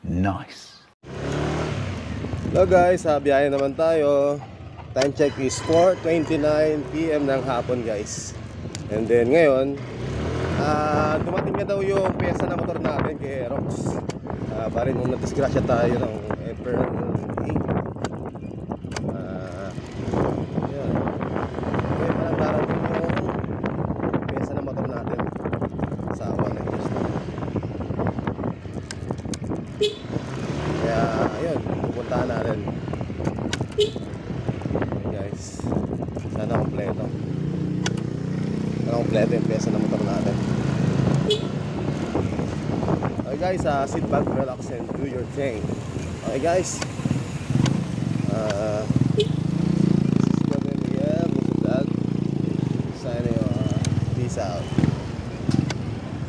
Nice. Hello guys, biyahe naman tayo. Time check is 4:29 PM ng hapon guys. And then ngayon, dumating na daw yung pyesa na motor natin kay Rox. Bari nung nadisgrasya tayo ng April 8. Yan. Ngayon parang darating yung pyesa na motor natin sa awa ng Diyos na. Kaya ayun, pupuntahan natin. Guys, sana kompleto. Sana kompleto yung pyesa na motor natin. Okay guys, sit back, relax and do your thing. Okay guys, this is Gavin Miguel, Musa Vlog. Signing off. Peace out.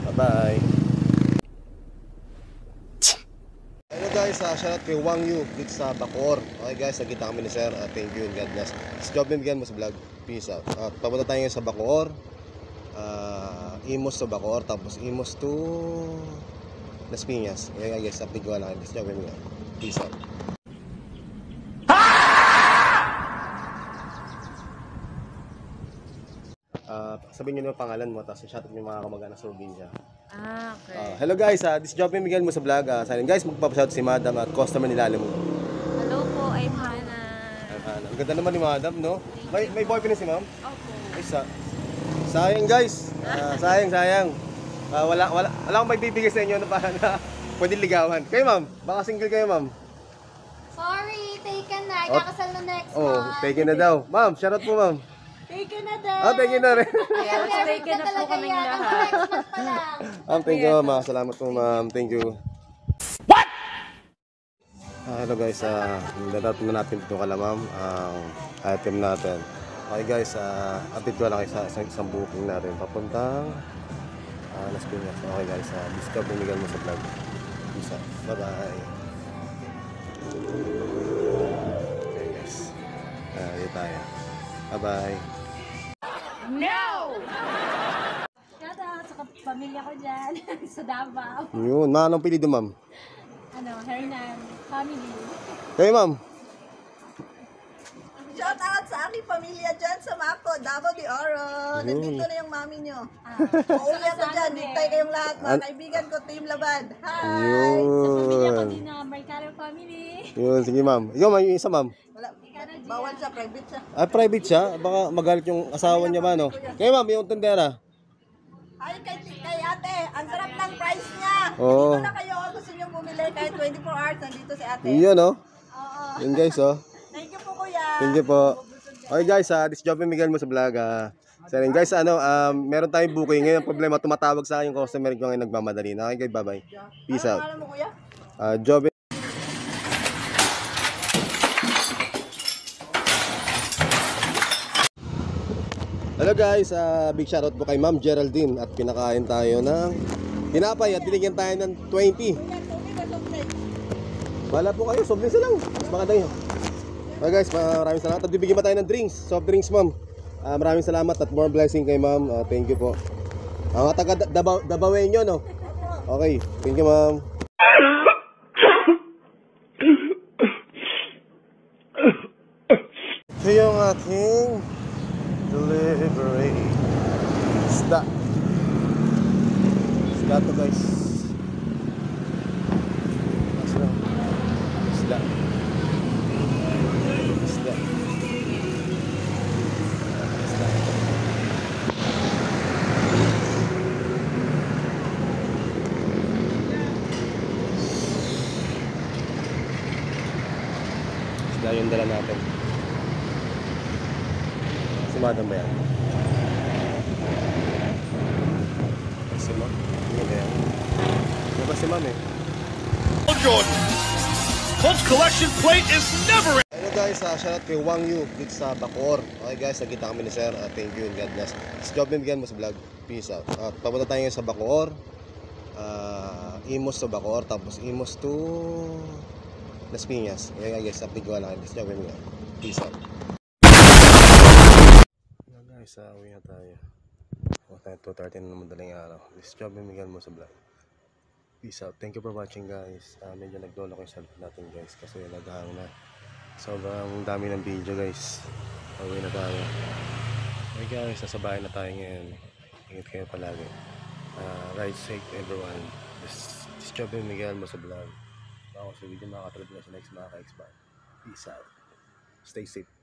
Bye bye. Hello guys, shoutout kay Wang Yu dito sa Bacoor. Okay guys, nagkita kami ni Sir. Thank you and God bless. This is Gavin Miguel, Musa Vlog. Peace out. Papunta tayo ngayon sa Bacoor. Imos to Bacoor, tapos Imos to Las Piñas. Kaya guys, update ko lang. This is Gavin Miguel. Peace out. Sabihin nyo yung pangalan mo, tapos shoutout yung mga kamag-anak sa probinsya. Okay. Hello guys, this is Jopin Miguel mo sa vlog. Guys, magpapashout si Madam at customer nila mo. Hello po, I'm Hana. Ang ganda naman ni Madam, no? May boyfriend si Ma'am? Opo. Ay, sayang guys. Sayang. Wala akong magbibigay sa inyo na para na pwede ligawan. Kayo Ma'am, baka single kayo Ma'am. Sorry, taken na. Ikakasal na next month. Oh, taken na daw. Ma'am, shoutout po Ma'am. Taken na daw. Taken na rin. Yes, taken na po kaming lahat. Next month pa lang. Ma'am, thank you Ma'am. Salamat po Ma'am. Thank you. What? Hello guys, dadat na natin dito kala Ma'am ang item natin. Okay guys, update ko lang kayo sa isang booking natin papuntang Las Piñas. Okay guys, discover Miguel mo sa vlog. Peace out. Bye bye. Okay guys, dito tayo. Bye bye. No! Shout out sa pamilya ko dyan. Sa Davao. Yun, anong pilido Ma'am? Hernan. Family. Kayo Ma'am? Shout out sa aking pamilya dyan sa Mako, Davao de Oro. Nandito na yung mami nyo. Uuwi ako dyan, dito kayong lahat, mga kaibigan ko, Team Labad. Hi! Sa pamilya ko Yun. din na Mercado family. Yun, sige Ma'am. Ikaw Ma'am, yung isa Ma'am. Wala, bawal siya, private siya. Private siya? Baka magalit yung asawa niya ba, no? Kayo Ma'am, yung tendera. Ay, kay ate, ang sarap ng price niya. Oo. Dito na kayo, gusto nyo bumili kahit 24 hours, nandito si ate. Yun, no? Oo. Yun guys, oh. Thank you po kuya. Thank you po. Okay guys, this is Jopin Miguel mo sa vlog. Guys, meron tayong booking. Ngayon, problema, tumatawag sa akin yung customer ko ngayon nagmamadali. Okay guys, bye-bye. Peace out. Ano mo kuya? Jopin. Hello guys, big shoutout po kay Ma'am Geraldine at pinakain tayo ng tinapay at binigyan tayo ng 20. Wala po kayo, soft drinks na lang. Mas baka tayo. Okay guys, maraming salamat. At bibigyan pa tayo ng drinks, soft drinks Ma'am. Maraming salamat at more blessing kay Ma'am. Thank you po. Mga taga Dabawenyo, no? Okay, thank you Ma'am. Ito yung ating delivery. Isda to guys. Isda. Isda yung dala natin. Si Madam ba yan? Si Ma'am? Hindi ba yan? Hindi ba si Ma'am eh? Jordan. Colts collection plate is never. Hello guys, shoutout kay Wang Yu dito sa Bacoor. Okay guys, nagkita kami ni Sir. Thank you and God bless. This is Gavin Miguel mo sa vlog. Peace out. Papunta tayo ngayon sa Bacoor. Imos to Bacoor, tapos Imos to Las Piñas. Kaya guys, update ko lang. This is Gavin Miguel. Peace out. Hello guys, uwi na tayo. 2:30 na madaling araw. This is Gavin Miguel mo sa vlog. Peace out. Thank you for watching guys. Medyo naglolo ko yung cellphone natin guys kasi naghahang na. Sobrang dami ng video guys. Pauwi na tayo. Okay guys, nasa bahay na tayo ngayon. Ingat kayo palagi. Ride safe everyone. This is Joby Miguel Mosa Vlog. Ako sa video makakatulad na sa next mga ka-expand. Peace out. Stay safe.